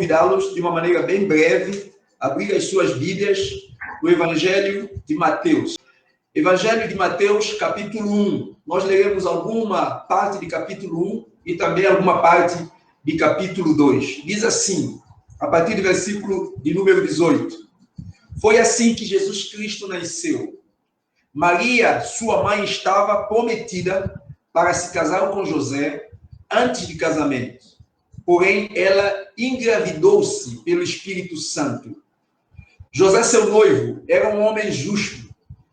convidá-los, de uma maneira bem breve, a abrir as suas Bíblias no Evangelho de Mateus. Evangelho de Mateus, capítulo 1. Nós leremos alguma parte de capítulo 1 e também alguma parte de capítulo 2. Diz assim, a partir do versículo de número 18. Foi assim que Jesus Cristo nasceu. Maria, sua mãe, estava prometida para se casar com José antes de casamento. Porém, ela engravidou-se pelo Espírito Santo. José, seu noivo, era um homem justo.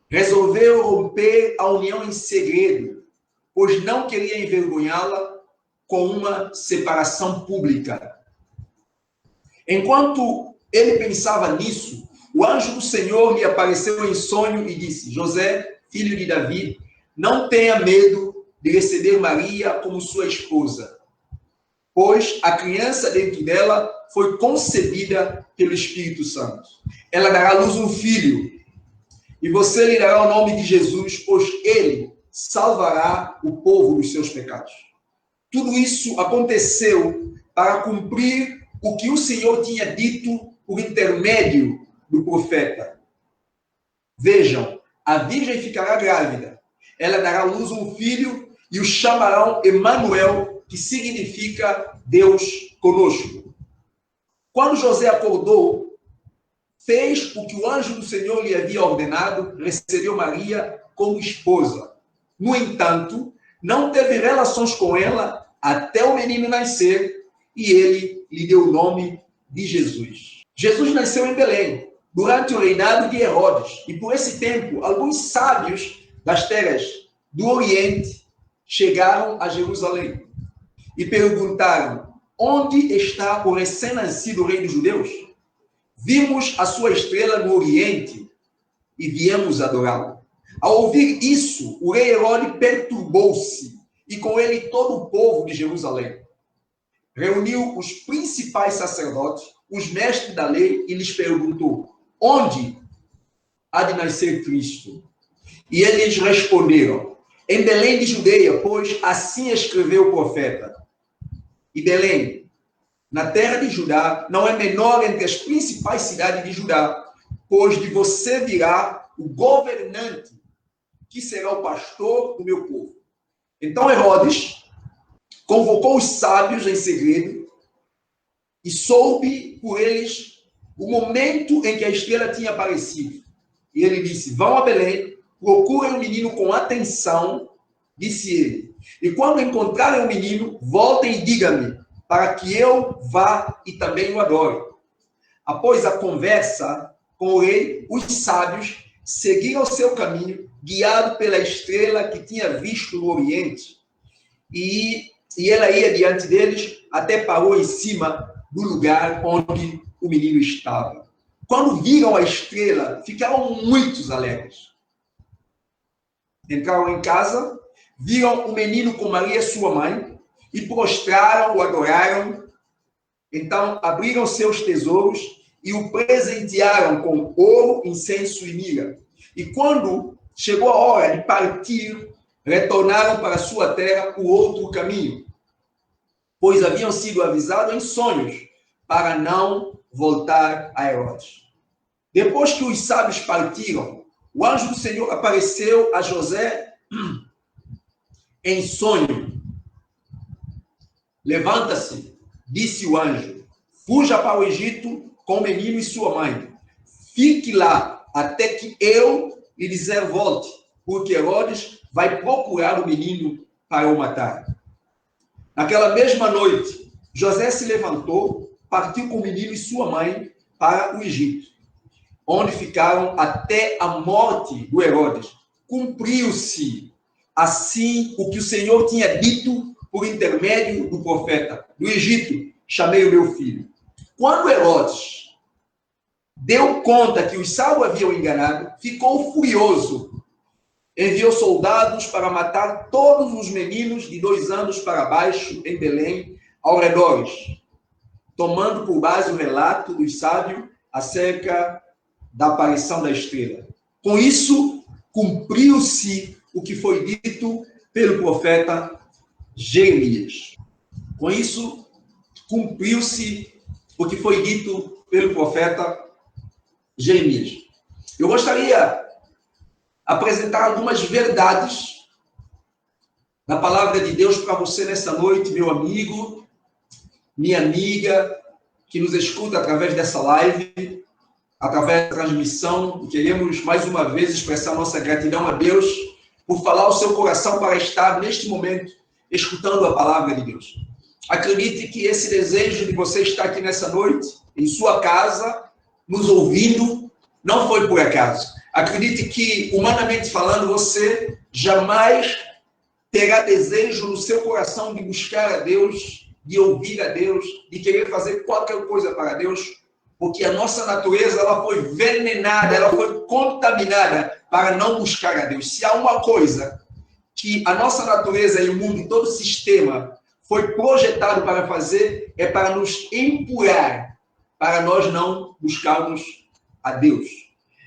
Resolveu romper a união em segredo, pois não queria envergonhá-la com uma separação pública. Enquanto ele pensava nisso, o anjo do Senhor lhe apareceu em sonho e disse: José, filho de Davi, não tenha medo de receber Maria como sua esposa, pois a criança dentro dela foi concebida pelo Espírito Santo. Ela dará à luz um filho, e você lhe dará o nome de Jesus, pois ele salvará o povo dos seus pecados. Tudo isso aconteceu para cumprir o que o Senhor tinha dito por intermédio do profeta. Vejam, a virgem ficará grávida, ela dará à luz um filho e o chamarão Emanuel, que significa Deus conosco. Quando José acordou, fez o que o anjo do Senhor lhe havia ordenado, recebeu Maria como esposa. No entanto, não teve relações com ela até o menino nascer, e ele lhe deu o nome de Jesus. Jesus nasceu em Belém, durante o reinado de Herodes, e por esse tempo, alguns sábios das terras do Oriente chegaram a Jerusalém e perguntaram: onde está o recém-nascido rei dos judeus? Vimos a sua estrela no Oriente e viemos adorá-lo. Ao ouvir isso, o rei Herodes perturbou-se e com ele todo o povo de Jerusalém. Reuniu os principais sacerdotes, os mestres da lei, e lhes perguntou: onde há de nascer Cristo? E eles responderam: em Belém de Judeia, pois assim escreveu o profeta. E Belém, na terra de Judá, não é menor entre as principais cidades de Judá, pois de você virá o governante, que será o pastor do meu povo. Então Herodes convocou os sábios em segredo e soube por eles o momento em que a estrela tinha aparecido. E ele disse: vão a Belém, procurem o menino com atenção, disse ele. E quando encontrarem o menino, voltem e digam-me, para que eu vá e também o adore. Após a conversa com o rei, os sábios seguiram o seu caminho, guiado pela estrela que tinha visto no Oriente. E ela ia diante deles, até parou em cima do lugar onde o menino estava. Quando viram a estrela, ficaram muito alegres. Entraram em casa, viram o menino com Maria, sua mãe, e prostraram, o adoraram. Então abriram seus tesouros e o presentearam com ouro, incenso e mirra. E quando chegou a hora de partir, retornaram para sua terra por outro caminho, pois haviam sido avisados em sonhos para não voltar a Herodes. Depois que os sábios partiram, o anjo do Senhor apareceu a José em sonho. Levanta-se, disse o anjo, fuja para o Egito com o menino e sua mãe. Fique lá até que eu lhe dizer volte, porque Herodes vai procurar o menino para o matar. Naquela mesma noite, José se levantou, partiu com o menino e sua mãe para o Egito, onde ficaram até a morte do Herodes. Cumpriu-se assim o que o Senhor tinha dito por intermédio do profeta: do Egito chamei o meu filho. Quando Herodes deu conta que os sábios haviam enganado, ficou furioso. Enviou soldados para matar todos os meninos de 2 anos para baixo em Belém, ao redor, tomando por base o relato dos sábios acerca da aparição da estrela. Com isso, cumpriu-se o que foi dito pelo profeta Jeremias. Com isso, cumpriu-se o que foi dito pelo profeta Jeremias. Eu gostaria de apresentar algumas verdades da palavra de Deus para você nessa noite, meu amigo, minha amiga, que nos escuta através dessa live, através da transmissão. Queremos mais uma vez expressar nossa gratidão a Deus por falar ao seu coração para estar neste momento escutando a palavra de Deus. Acredite que esse desejo de você estar aqui nessa noite, em sua casa, nos ouvindo, não foi por acaso. Acredite que, humanamente falando, você jamais terá desejo no seu coração de buscar a Deus, de ouvir a Deus, de querer fazer qualquer coisa para Deus, porque a nossa natureza ela foi envenenada, ela foi contaminada para não buscar a Deus. Se há uma coisa que a nossa natureza e o mundo e todo o sistema foi projetado para fazer, é para nos empurrar, para nós não buscarmos a Deus.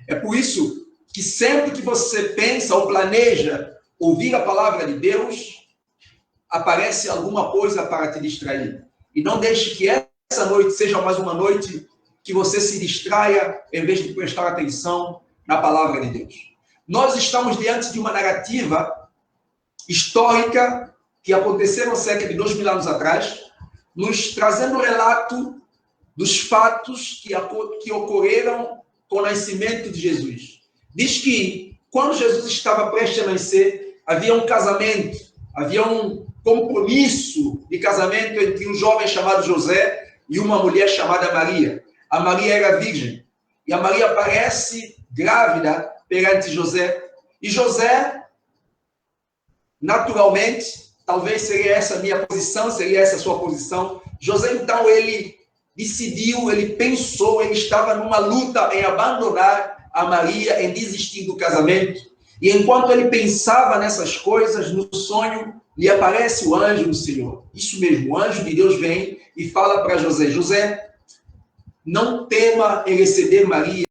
É por isso que sempre que você pensa ou planeja ouvir a palavra de Deus, aparece alguma coisa para te distrair. E não deixe que essa noite seja mais uma noite que você se distraia em vez de prestar atenção na palavra de Deus. Nós estamos diante de uma narrativa histórica que aconteceu cerca de 2000 anos atrás, nos trazendo o relato dos fatos que ocorreram com o nascimento de Jesus. Diz que quando Jesus estava prestes a nascer, havia um casamento, havia um compromisso de casamento entre um jovem chamado José e uma mulher chamada Maria. A Maria era virgem. E a Maria aparece grávida perante José. E José, naturalmente, talvez seria essa a minha posição, seria essa a sua posição. José, então, ele decidiu, ele pensou, ele estava numa luta em abandonar a Maria, em desistir do casamento. E enquanto ele pensava nessas coisas, no sonho, lhe aparece o anjo do Senhor. Isso mesmo, o anjo de Deus vem e fala para José: José, não tema em receber Maria.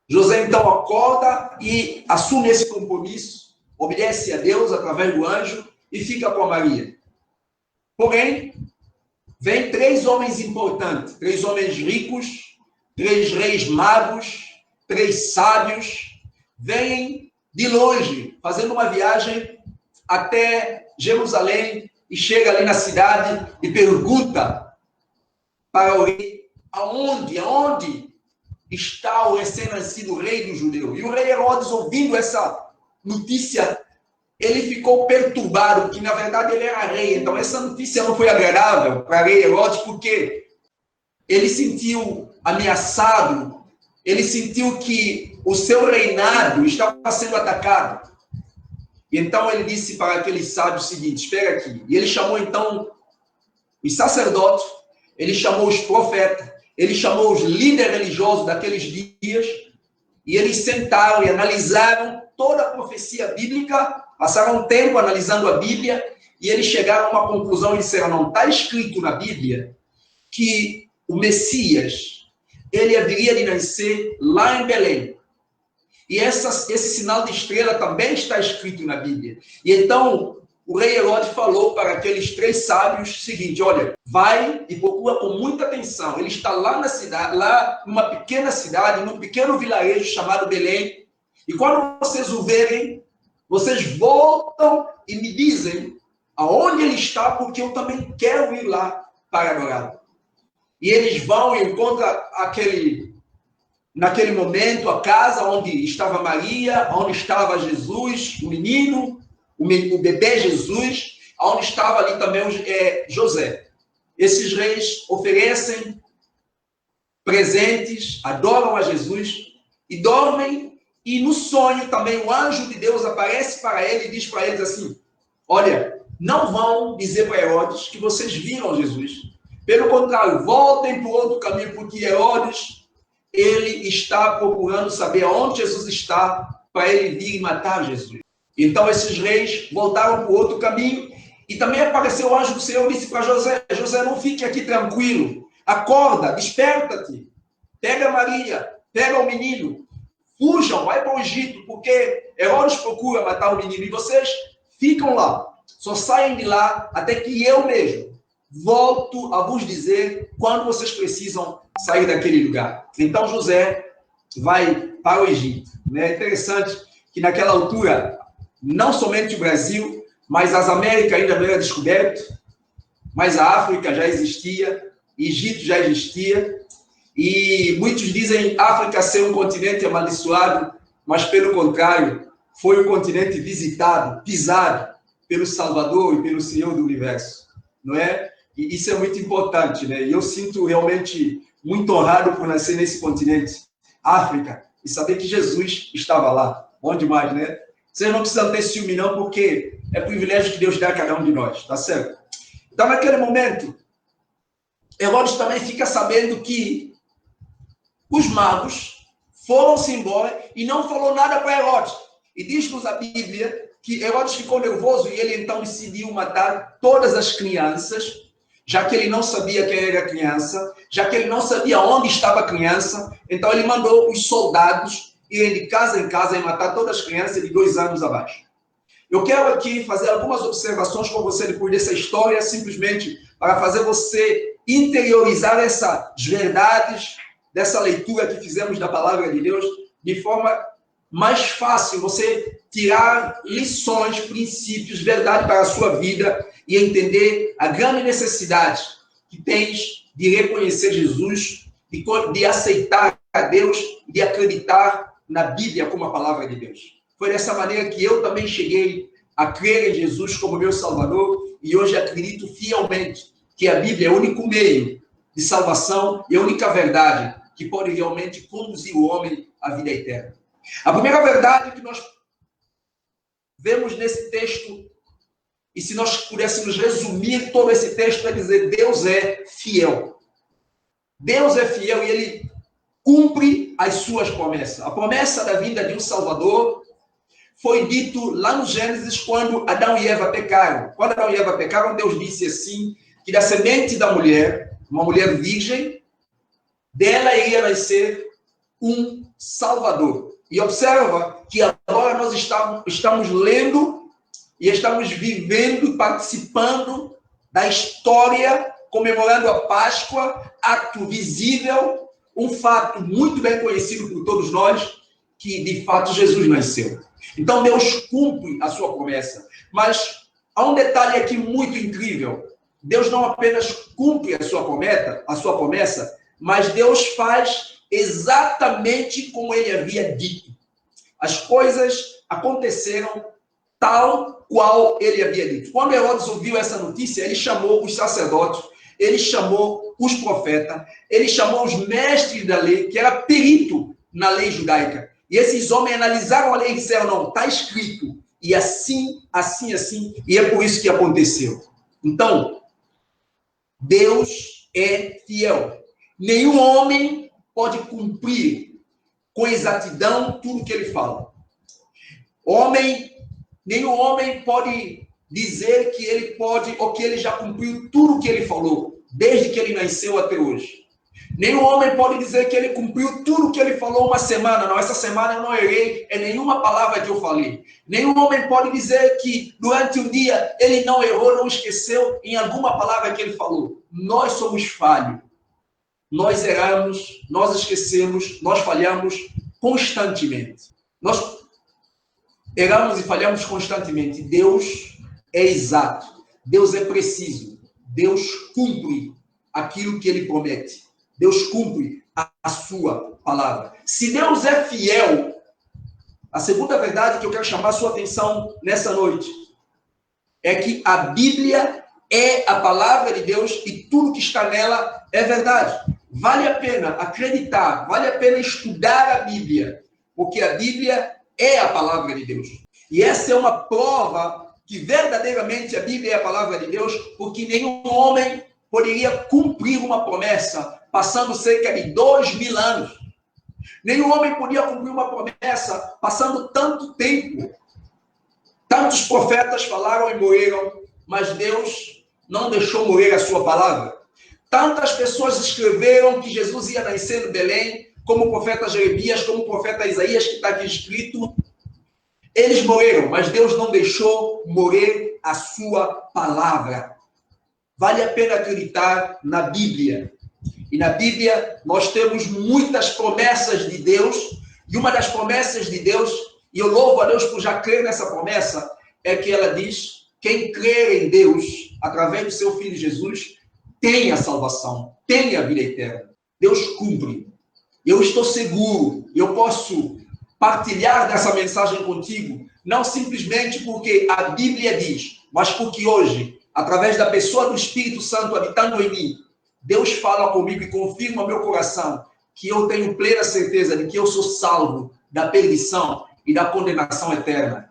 José então acorda e assume esse compromisso, obedece a Deus através do anjo e fica com a Maria. Porém, vem 3 homens importantes, 3 homens ricos, 3 reis magos, 3 sábios, vêm de longe, fazendo uma viagem até Jerusalém e chega ali na cidade e pergunta para o rei: aonde está o recém-nascido rei dos judeus? E o rei Herodes, ouvindo essa notícia, ele ficou perturbado, porque na verdade ele era rei. Então essa notícia não foi agradável para o rei Herodes, porque ele sentiu ameaçado, ele sentiu que o seu reinado estava sendo atacado. E então ele disse para aquele sábio o seguinte: espera aqui. E ele chamou então os sacerdotes, ele chamou os profetas, ele chamou os líderes religiosos daqueles dias, e eles sentaram e analisaram toda a profecia bíblica, passaram um tempo analisando a Bíblia, e eles chegaram a uma conclusão e disseram: não, está escrito na Bíblia que o Messias, ele haveria de nascer lá em Belém. E esse sinal de estrela também está escrito na Bíblia. E então o rei Herodes falou para aqueles 3 sábios o seguinte: olha, vai e procura com muita atenção. Ele está lá na cidade, lá numa pequena cidade, num pequeno vilarejo chamado Belém. E quando vocês o verem, vocês voltam e me dizem aonde ele está, porque eu também quero ir lá para adorá-lo. E eles vão e encontram naquele momento, a casa onde estava Maria, onde estava Jesus, o menino, o bebê Jesus, onde estava ali também José. Esses reis oferecem presentes, adoram a Jesus e dormem, e no sonho também o anjo de Deus aparece para ele e diz para eles assim: olha, não vão dizer para Herodes que vocês viram Jesus. Pelo contrário, voltem para o outro caminho, porque Herodes, ele está procurando saber onde Jesus está para ele vir e matar Jesus. Então esses reis voltaram para o outro caminho, e também apareceu o anjo do Senhor e disse para José: José, não fique aqui tranquilo, acorda, desperta-te, pega Maria, pega o menino, fujam, vai para o Egito, porque Herodes procura matar o menino, e vocês ficam lá, só saem de lá até que eu mesmo volto a vos dizer quando vocês precisam sair daquele lugar. Então José vai para o Egito. É interessante que naquela altura, não somente o Brasil, mas as Américas ainda não era descoberto, mas a África já existia, Egito já existia, e muitos dizem África ser um continente amaldiçoado, mas pelo contrário, foi um continente visitado, pisado pelo Salvador e pelo Senhor do Universo, não é? E isso é muito importante, né? E eu sinto realmente muito honrado por nascer nesse continente, África, e saber que Jesus estava lá. Bom demais, né? Vocês não precisam ter ciúme não, porque é privilégio que Deus dá a cada um de nós, tá certo? Então, naquele momento, Herodes também fica sabendo que os magos foram-se embora e não falou nada para Herodes. E diz-nos a Bíblia que Herodes ficou nervoso e ele então decidiu matar todas as crianças, já que ele não sabia quem era a criança, já que ele não sabia onde estava a criança, então ele mandou os soldados irem de casa em casa e matar todas as crianças de 2 anos abaixo. Eu quero aqui fazer algumas observações com você depois dessa história, simplesmente para fazer você interiorizar essas verdades, dessa leitura que fizemos da palavra de Deus, de forma mais fácil, você tirar lições, princípios, verdade para a sua vida e entender a grande necessidade que tens de reconhecer Jesus, de aceitar a Deus, de acreditar na Bíblia como a palavra de Deus. Foi dessa maneira que eu também cheguei a crer em Jesus como meu Salvador e hoje acredito fielmente que a Bíblia é o único meio de salvação e a única verdade que pode realmente conduzir o homem à vida eterna. A primeira verdade que nós vemos nesse texto, e se nós pudéssemos resumir todo esse texto, é dizer: Deus é fiel. Deus é fiel e Ele cumpre as suas promessas. A promessa da vinda de um Salvador foi dito lá no Gênesis, quando Adão e Eva pecaram. Quando Adão e Eva pecaram, Deus disse assim, que da semente da mulher, uma mulher virgem, dela iria nascer um Salvador. E observa que agora nós estamos lendo e estamos vivendo, participando da história, comemorando a Páscoa, ato visível, um fato muito bem conhecido por todos nós, que de fato Jesus nasceu. Então Deus cumpre a sua promessa. Mas há um detalhe aqui muito incrível. Deus não apenas cumpre a sua promessa, mas Deus faz exatamente como Ele havia dito. As coisas aconteceram tal qual Ele havia dito. Quando Herodes ouviu essa notícia, ele chamou os sacerdotes, ele chamou os profetas, ele chamou os mestres da lei, que era perito na lei judaica. E esses homens analisaram a lei e disseram: não, está escrito. E assim, e é por isso que aconteceu. Então, Deus é fiel. Nenhum homem pode cumprir com exatidão tudo que ele fala. Nenhum homem pode dizer que ele pode, ou que ele já cumpriu tudo que ele falou, desde que ele nasceu até hoje. Nenhum homem pode dizer que ele cumpriu tudo que ele falou uma semana. Não, essa semana eu não errei em nenhuma palavra que eu falei. Nenhum homem pode dizer que durante o dia ele não errou, não esqueceu em alguma palavra que ele falou. Nós somos falhos. Nós erramos, nós esquecemos, nós falhamos constantemente. Nós erramos e falhamos constantemente. Deus é exato. Deus é preciso. Deus cumpre aquilo que Ele promete. Deus cumpre a sua palavra. Se Deus é fiel, a segunda verdade que eu quero chamar a sua atenção nessa noite é que a Bíblia é a palavra de Deus e tudo que está nela é verdade. Vale a pena acreditar, vale a pena estudar a Bíblia, porque a Bíblia é a palavra de Deus. E essa é uma prova que verdadeiramente a Bíblia é a palavra de Deus, porque nenhum homem poderia cumprir uma promessa passando cerca de 2000 anos. Nenhum homem podia cumprir uma promessa passando tanto tempo. Tantos profetas falaram e morreram, mas Deus não deixou morrer a sua palavra. Tantas pessoas escreveram que Jesus ia nascer em Belém, como o profeta Jeremias, como o profeta Isaías, que está aqui escrito. Eles morreram, mas Deus não deixou morrer a sua palavra. Vale a pena acreditar na Bíblia. E na Bíblia nós temos muitas promessas de Deus, e uma das promessas de Deus, e eu louvo a Deus por já crer nessa promessa, é que ela diz: quem crer em Deus, através do seu Filho Jesus, tem a salvação, tem a vida eterna. Deus cumpre. Eu estou seguro, eu posso partilhar dessa mensagem contigo, não simplesmente porque a Bíblia diz, mas porque hoje, através da pessoa do Espírito Santo habitando em mim, Deus fala comigo e confirma meu coração que eu tenho plena certeza de que eu sou salvo da perdição e da condenação eterna.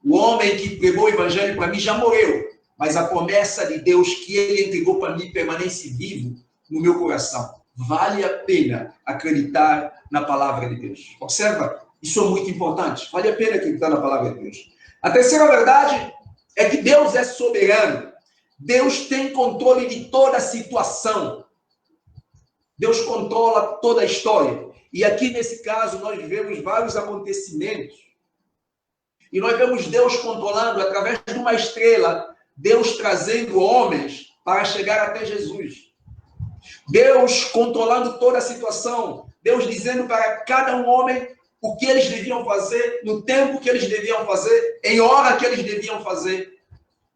O homem que pregou o evangelho para mim já morreu, mas a promessa de Deus que ele entregou para mim permanece vivo no meu coração. Vale a pena acreditar na palavra de Deus. Observa, isso é muito importante. Vale a pena acreditar na palavra de Deus. A terceira verdade é que Deus é soberano. Deus tem controle de toda a situação. Deus controla toda a história. E aqui, nesse caso, nós vemos vários acontecimentos. E nós vemos Deus controlando, através de uma estrela, Deus trazendo homens para chegar até Jesus. Deus controlando toda a situação. Deus dizendo para cada um homem o que eles deviam fazer, no tempo que eles deviam fazer, em hora que eles deviam fazer.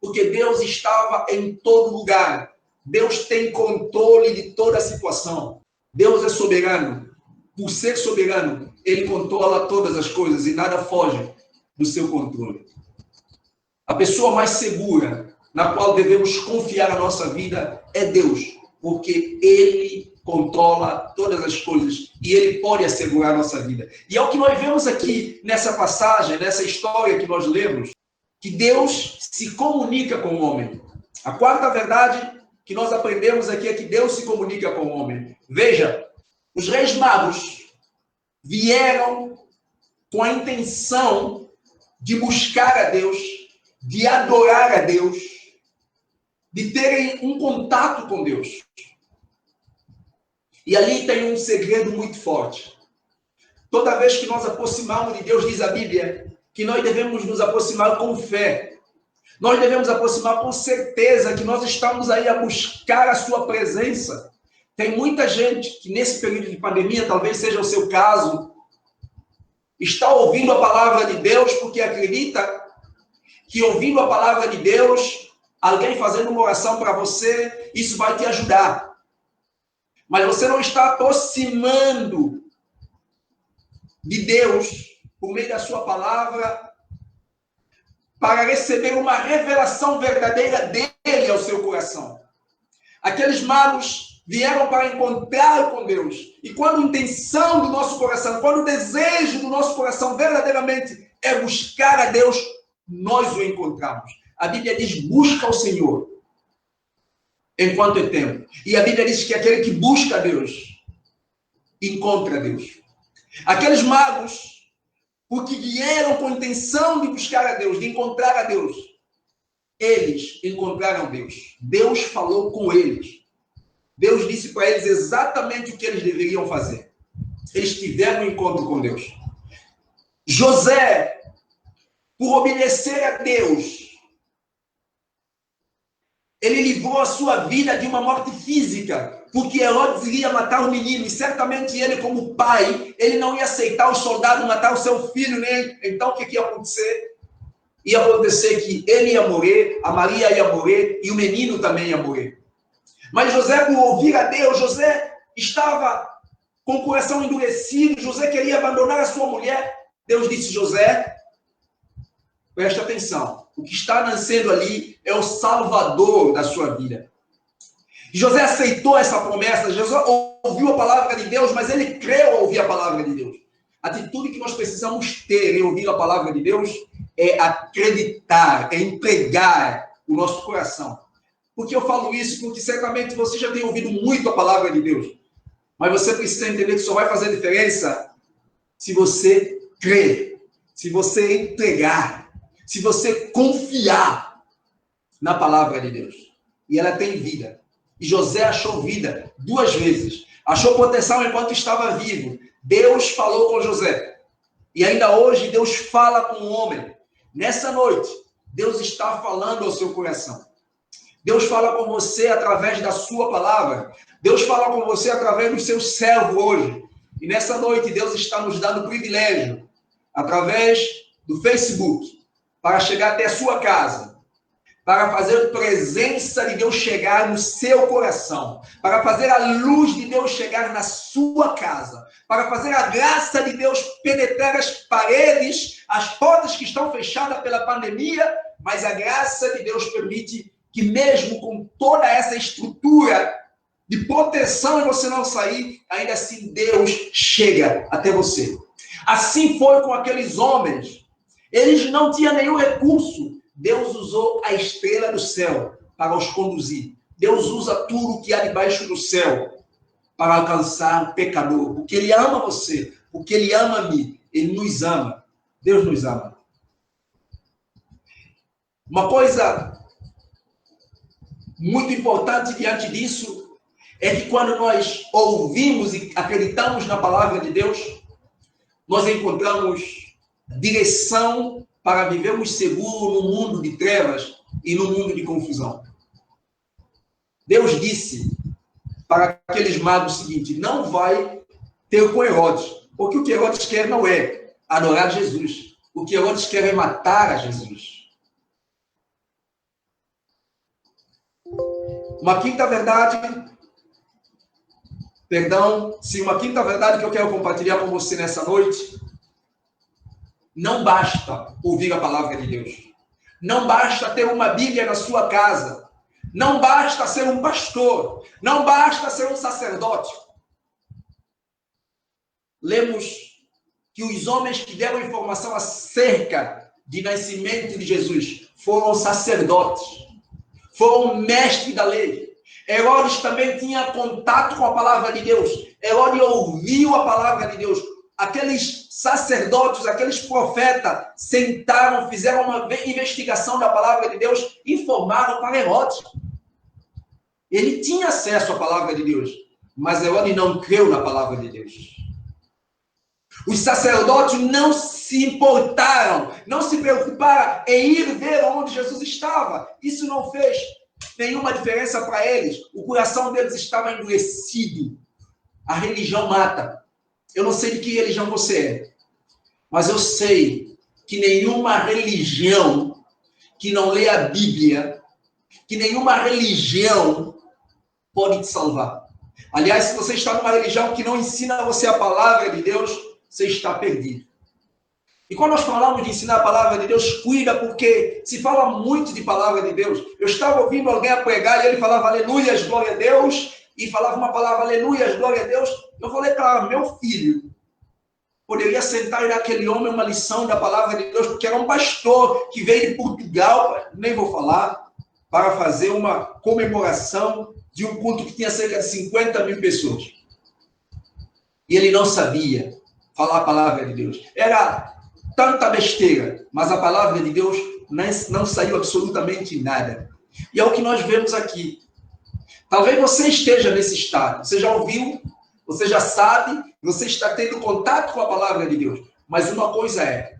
Porque Deus estava em todo lugar. Deus tem controle de toda a situação. Deus é soberano. Por ser soberano, ele controla todas as coisas e nada foge do seu controle. A pessoa mais segura na qual devemos confiar a nossa vida é Deus, porque ele controla todas as coisas e ele pode assegurar a nossa vida. E é o que nós vemos aqui nessa passagem, nessa história que nós lemos, que Deus se comunica com o homem. A quarta verdade que nós aprendemos aqui é que Deus se comunica com o homem. Veja, os reis magos vieram com a intenção de buscar a Deus, de adorar a Deus, de terem um contato com Deus. E ali tem um segredo muito forte. Toda vez que nós aproximamos de Deus, diz a Bíblia, que nós devemos nos aproximar com fé. Nós devemos aproximar com certeza que nós estamos aí a buscar a sua presença. Tem muita gente que nesse período de pandemia, talvez seja o seu caso, está ouvindo a palavra de Deus porque acredita que ouvindo a palavra de Deus, alguém fazendo uma oração para você, isso vai te ajudar. Mas você não está aproximando de Deus por meio da sua palavra para receber uma revelação verdadeira dele ao seu coração. Aqueles magos vieram para encontrar com Deus. E quando a intenção do nosso coração, quando o desejo do nosso coração verdadeiramente é buscar a Deus, nós o encontramos. A Bíblia diz, busca o Senhor enquanto é tempo. E a Bíblia diz que aquele que busca a Deus, encontra Deus. Aqueles magos, porque vieram com a intenção de buscar a Deus, de encontrar a Deus, eles encontraram Deus. Deus falou com eles. Deus disse para eles exatamente o que eles deveriam fazer. Eles tiveram um encontro com Deus. José, por obedecer a Deus, ele livrou a sua vida de uma morte física, porque Herodes iria matar o menino, e certamente ele, como pai, ele não ia aceitar os soldados matar o seu filho, né? Então o que ia acontecer? Ia acontecer que ele ia morrer, a Maria ia morrer, e o menino também ia morrer. Mas José, por ouvir a Deus, José estava com o coração endurecido, José queria abandonar a sua mulher. Deus disse, José, preste atenção, o que está nascendo ali é o Salvador da sua vida. José aceitou essa promessa, José ouviu a palavra de Deus, mas ele creu ao ouvir a palavra de Deus. A atitude que nós precisamos ter em ouvir a palavra de Deus é acreditar, é entregar o nosso coração. Por que eu falo isso? Porque certamente você já tem ouvido muito a palavra de Deus, mas você precisa entender que só vai fazer diferença se você crer, se você entregar, se você confiar na palavra de Deus. E ela tem vida. E José achou vida 2 vezes. Achou proteção enquanto estava vivo. Deus falou com José. E ainda hoje Deus fala com o homem. Nessa noite, Deus está falando ao seu coração. Deus fala com você através da sua palavra. Deus fala com você através do seu servo hoje. E nessa noite Deus está nos dando o privilégio, através do Facebook, para chegar até a sua casa, para fazer a presença de Deus chegar no seu coração, para fazer a luz de Deus chegar na sua casa, para fazer a graça de Deus penetrar as paredes, as portas que estão fechadas pela pandemia, mas a graça de Deus permite que mesmo com toda essa estrutura de proteção e você não sair, ainda assim Deus chega até você. Assim foi com aqueles homens. Eles não tinham nenhum recurso. Deus usou a estrela do céu para os conduzir. Deus usa tudo que há debaixo do céu para alcançar o pecador. Porque Ele ama você, porque Ele ama a mim, Ele nos ama. Deus nos ama. Uma coisa muito importante diante disso é que quando nós ouvimos e acreditamos na palavra de Deus, nós encontramos direção para vivermos seguros no mundo de trevas e no mundo de confusão. Deus disse para aqueles magos o seguinte: não vai ter com Herodes, porque o que Herodes quer não é adorar Jesus. O que Herodes quer é matar a Jesus. Uma quinta verdade que eu quero compartilhar com você nessa noite: não basta ouvir a palavra de Deus. Não basta ter uma Bíblia na sua casa. Não basta ser um pastor. Não basta ser um sacerdote. Lemos que os homens que deram informação acerca do nascimento de Jesus foram sacerdotes, foram mestres da lei. Herodes também tinha contato com a palavra de Deus. Herodes ouviu a palavra de Deus. Aqueles sacerdotes, aqueles profetas sentaram, fizeram uma investigação da palavra de Deus, informaram para Herodes. Ele tinha acesso à palavra de Deus, mas Herodes não creu na palavra de Deus. Os sacerdotes não se importaram, não se preocuparam em ir ver onde Jesus estava. Isso não fez nenhuma diferença para eles. O coração deles estava endurecido. A religião mata. Eu não sei de que religião você é, mas eu sei que nenhuma religião que não lê a Bíblia, que nenhuma religião pode te salvar. Aliás, se você está numa religião que não ensina você a palavra de Deus, você está perdido. E quando nós falamos de ensinar a palavra de Deus, cuida, porque se fala muito de palavra de Deus. Eu estava ouvindo alguém a pregar e ele falava aleluias, glória a Deus, e falava uma palavra aleluias, glória a Deus. Eu falei para meu filho, poderia sentar e dar aquele homem uma lição da palavra de Deus, porque era um pastor que veio de Portugal, nem vou falar, para fazer uma comemoração de um culto que tinha cerca de 50 mil pessoas. E ele não sabia falar a palavra de Deus. Era tanta besteira, mas a palavra de Deus não saiu absolutamente nada. E é o que nós vemos aqui. Talvez você esteja nesse estado. Você já ouviu, você já sabe, você está tendo contato com a palavra de Deus. Mas uma coisa é,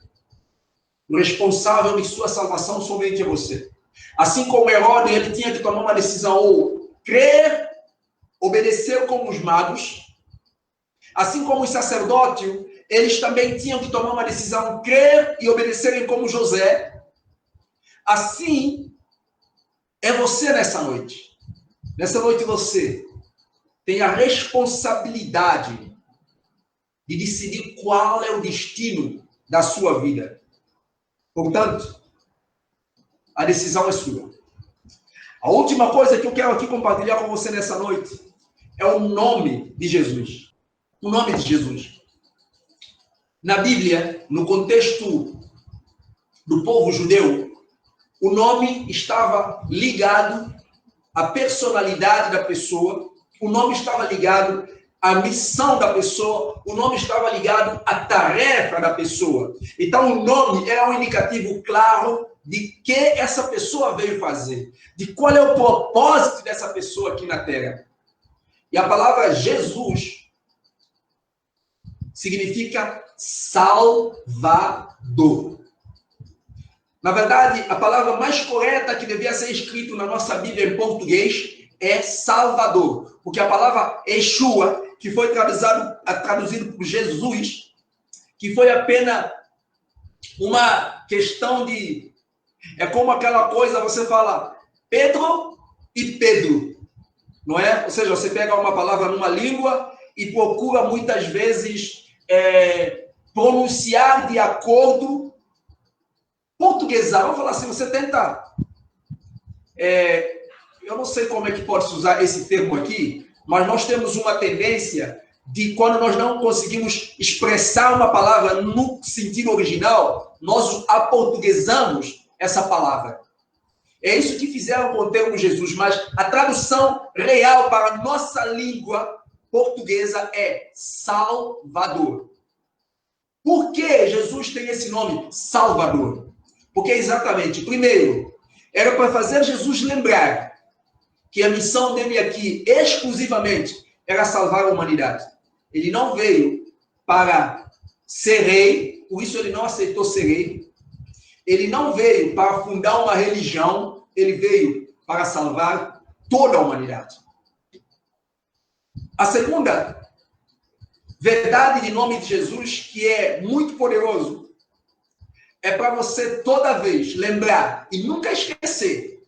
o responsável de sua salvação somente é você. Assim como Herodes, ele tinha que tomar uma decisão, ou crer, obedecer como os magos. Assim como os sacerdotes, eles também tinham que tomar uma decisão, crer e obedecerem como José. Assim é você nessa noite. Nessa noite você tem a responsabilidade de decidir qual é o destino da sua vida. Portanto, a decisão é sua. A última coisa que eu quero aqui compartilhar com você nessa noite é o nome de Jesus. O nome de Jesus. Na Bíblia, no contexto do povo judeu, o nome estava ligado à personalidade da pessoa, o nome estava ligado à missão da pessoa, o nome estava ligado à tarefa da pessoa. Então, o nome era um indicativo claro de que essa pessoa veio fazer, de qual é o propósito dessa pessoa aqui na Terra. E a palavra Jesus significa Salvador. Na verdade, a palavra mais correta que devia ser escrita na nossa Bíblia em português é Salvador. Porque a palavra Yeshua, que foi traduzido por Jesus, que foi apenas uma questão de... É como aquela coisa, você fala Pedro e Pedro, não é? Ou seja, você pega uma palavra numa língua e procura muitas vezes pronunciar de acordo portuguesar. Vamos falar assim, você tenta... eu não sei como é que pode usar esse termo aqui, mas nós temos uma tendência de quando nós não conseguimos expressar uma palavra no sentido original, nós aportuguesamos essa palavra. É isso que fizeram com o termo Jesus, mas a tradução real para a nossa língua portuguesa é Salvador. Por que Jesus tem esse nome, Salvador? Porque exatamente, primeiro, era para fazer Jesus lembrar que a missão dele aqui, exclusivamente, era salvar a humanidade. Ele não veio para ser rei, por isso ele não aceitou ser rei. Ele não veio para fundar uma religião, ele veio para salvar toda a humanidade. A segunda verdade de nome de Jesus, que é muito poderoso, é para você toda vez lembrar e nunca esquecer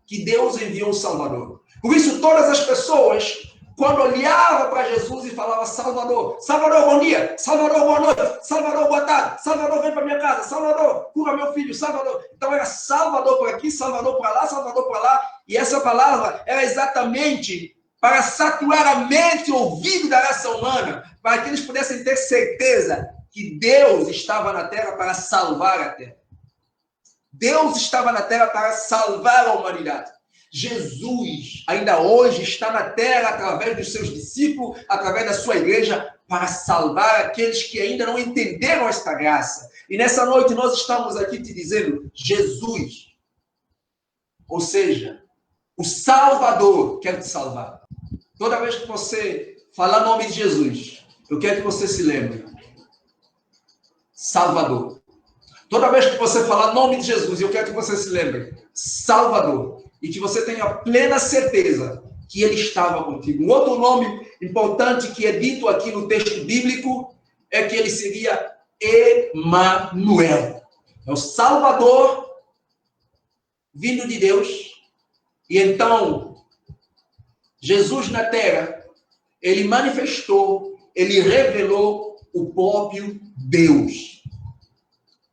que Deus enviou um Salvador. Por isso, todas as pessoas, quando olhavam para Jesus e falavam Salvador, Salvador, bom dia, Salvador, boa noite, Salvador, boa tarde, Salvador, vem para minha casa, Salvador, cura meu filho, Salvador. Então era Salvador por aqui, Salvador para lá, Salvador para lá. E essa palavra era exatamente para saturar a mente e o ouvido da raça humana, para que eles pudessem ter certeza que Deus estava na terra para salvar a terra. Deus estava na terra para salvar a humanidade. Jesus ainda hoje está na terra através dos seus discípulos, através da sua igreja, para salvar aqueles que ainda não entenderam esta graça. E nessa noite nós estamos aqui te dizendo, Jesus, ou seja, o Salvador quer te salvar. Toda vez que você falar o nome de Jesus, eu quero que você se lembre. Salvador. Toda vez que você falar o nome de Jesus, eu quero que você se lembre. Salvador. E que você tenha plena certeza que ele estava contigo. Um outro nome importante que é dito aqui no texto bíblico é que ele seria Emanuel. É o Salvador vindo de Deus. E então, Jesus na terra, ele manifestou, ele revelou o próprio Deus.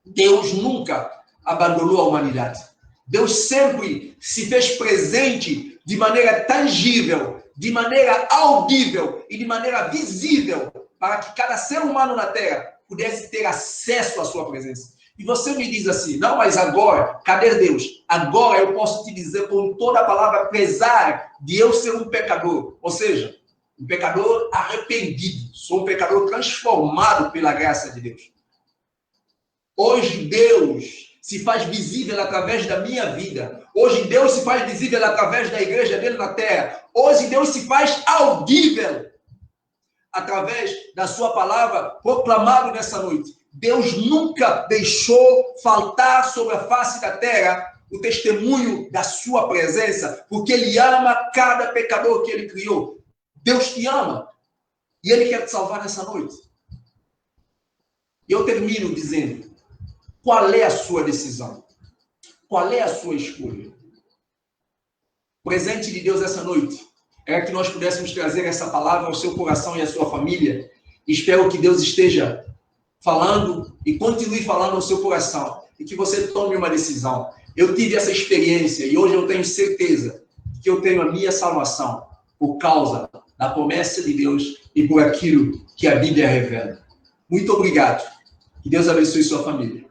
Deus nunca abandonou a humanidade. Deus sempre se fez presente de maneira tangível, de maneira audível e de maneira visível para que cada ser humano na terra pudesse ter acesso à sua presença. E você me diz assim, não, mas agora, cadê Deus? Agora eu posso te dizer com toda a palavra, apesar de eu ser um pecador, ou seja, um pecador arrependido, sou um pecador transformado pela graça de Deus. Hoje Deus se faz visível através da minha vida. Hoje Deus se faz visível através da igreja dele na terra. Hoje Deus se faz audível através da sua palavra proclamada nessa noite. Deus nunca deixou faltar sobre a face da terra o testemunho da sua presença, porque ele ama cada pecador que ele criou. Deus te ama e ele quer te salvar nessa noite. E eu termino dizendo, qual é a sua decisão? Qual é a sua escolha? O presente de Deus essa noite é que nós pudéssemos trazer essa palavra ao seu coração e à sua família. Espero que Deus esteja falando e continue falando ao seu coração e que você tome uma decisão. Eu tive essa experiência e hoje eu tenho certeza que eu tenho a minha salvação por causa da promessa de Deus e por aquilo que a Bíblia revela. Muito obrigado. Que Deus abençoe sua família.